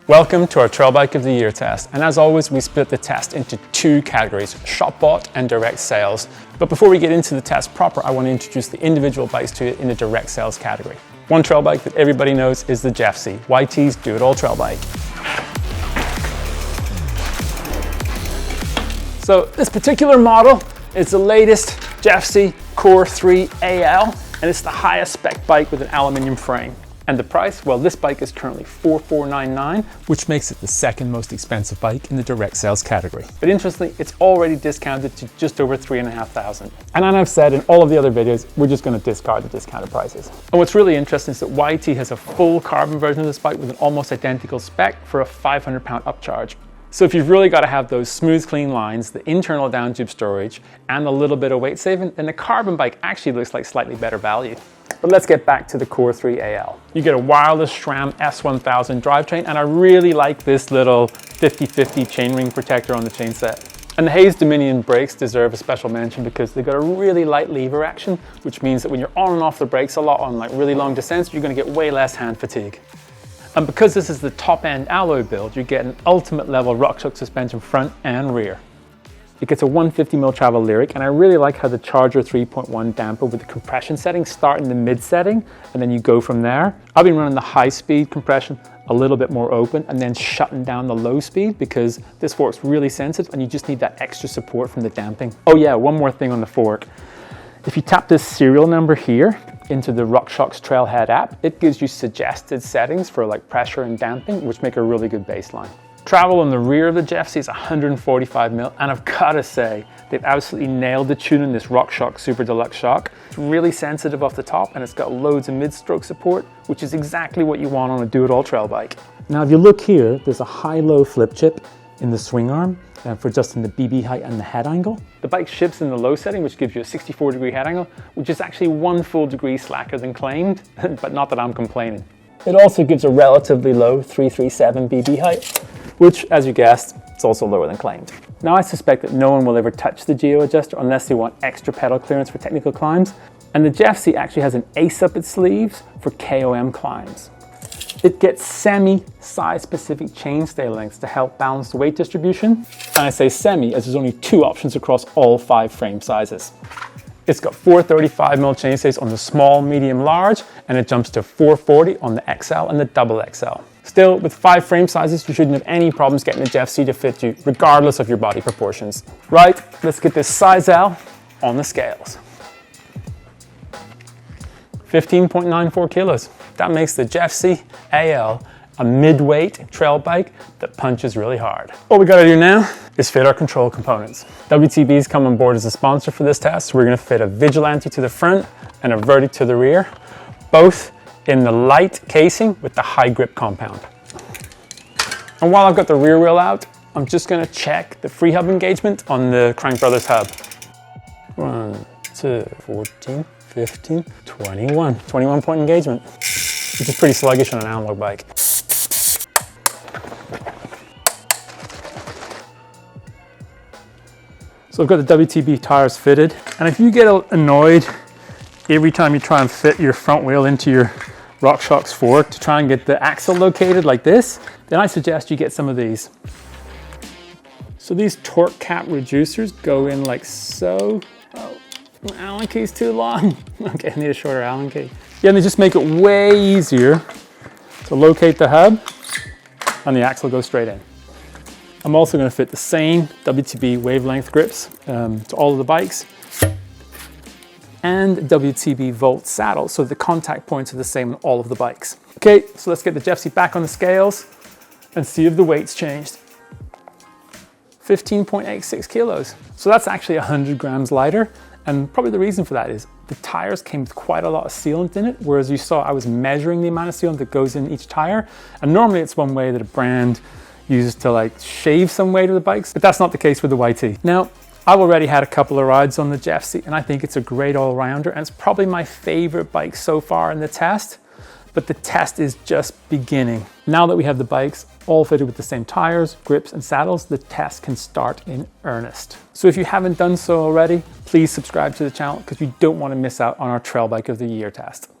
Welcome to our Trail Bike of the Year test. And as always, we split the test into two categories, shop bought and direct sales. But before we get into the test proper, I want to introduce the individual bikes to it in the direct sales category. One trail bike that everybody knows is the Jeffsy, YT's do-it-all trail bike. So this particular model is the latest Jeffsy Core 3 AL, and it's the highest spec bike with an aluminium frame. And the price? Well, this bike is currently $4,499, which makes it the second most expensive bike in the direct sales category. But interestingly, it's already discounted to just over $3,500. And as I've said in all of the other videos, we're just going to discard the discounted prices. And what's really interesting is that YT has a full carbon version of this bike with an almost identical spec for a 500-pound upcharge. So if you've really got to have those smooth, clean lines, the internal down tube storage, and a little bit of weight saving, then the carbon bike actually looks like slightly better value. But let's get back to the Core 3 AL. You get a wireless SRAM S1000 drivetrain, and I really like this little 50/50 chainring protector on the chain set. And the Hayes Dominion brakes deserve a special mention because they've got a really light lever action, which means that when you're on and off the brakes a lot on like really long descents, you're going to get way less hand fatigue. And because this is the top-end alloy build, you get an ultimate level RockShox suspension front and rear. It gets a 150mm travel lyric, and I really like how the Charger 3.1 damper with the compression setting start in the mid setting, and then you go from there. I've been running the high speed compression a little bit more open and then shutting down the low speed because this fork's really sensitive and you just need that extra support from the damping. Oh yeah, one more thing on the fork. If you tap this serial number here into the RockShox Trailhead app, it gives you suggested settings for like pressure and damping, which make a really good baseline. Travel on the rear of the Jeffsy is 145mm, and I've got to say, they've absolutely nailed the tune in this RockShox Super Deluxe shock. It's really sensitive off the top, and it's got loads of mid-stroke support, which is exactly what you want on a do-it-all trail bike. Now, if you look here, there's a high-low flip chip in the swing arm for adjusting the BB height and the head angle. The bike ships in the low setting, which gives you a 64-degree head angle, which is actually 1 full degree slacker than claimed, but not that I'm complaining. It also gives a relatively low 337 BB height, which, as you guessed, it's also lower than claimed. Now, I suspect that no one will ever touch the geo adjuster unless they want extra pedal clearance for technical climbs, and the Jeffsy actually has an ace up its sleeves for KOM climbs. It gets semi-size specific chainstay lengths to help balance the weight distribution, and I say semi as there's only 2 options across all 5 frame sizes. It's got 435mm chainstays on the small, medium, large, and it jumps to 440 on the XL and the double XL. Still, with 5 frame sizes, you shouldn't have any problems getting the Jeffsy to fit you, regardless of your body proportions. Right, let's get this size L on the scales. 15.94 kilos. That makes the Jeffsy AL a mid-weight trail bike that punches really hard. All we gotta do now is fit our control components. WTB's come on board as a sponsor for this test. We're gonna fit a Vigilante to the front and a Vertic to the rear, both in the light casing with the high grip compound. And while I've got the rear wheel out, I'm just gonna check the free hub engagement on the Crank Brothers hub. 1, 2, 14, 15, 21. 21-point engagement, which is pretty sluggish on an analog bike. So I've got the WTB tires fitted, and if you get annoyed every time you try and fit your front wheel into your RockShox fork to try and get the axle located like this, then I suggest you get some of these. So these torque cap reducers go in like so. Oh, my Allen key's too long. Okay, I need a shorter Allen key. Yeah, and they just make it way easier to locate the hub, and the axle goes straight in. I'm also going to fit the same WTB wavelength grips to all of the bikes, and WTB Volt saddle, so the contact points are the same on all of the bikes. Okay, so let's get the Jeffsy back on the scales and see if the weight's changed. 15.86 kilos. So that's actually 100 grams lighter, and probably the reason for that is the tires came with quite a lot of sealant in it, whereas you saw I was measuring the amount of sealant that goes in each tire, and normally it's one way that a brand uses to like shave some weight of the bikes, but that's not the case with the YT. Now, I've already had a couple of rides on the Jeffsy, and I think it's a great all-rounder, and it's probably my favorite bike so far in the test, but the test is just beginning. Now that we have the bikes all fitted with the same tires, grips, and saddles, the test can start in earnest. So if you haven't done so already, please subscribe to the channel because you don't want to miss out on our Trail Bike of the Year test.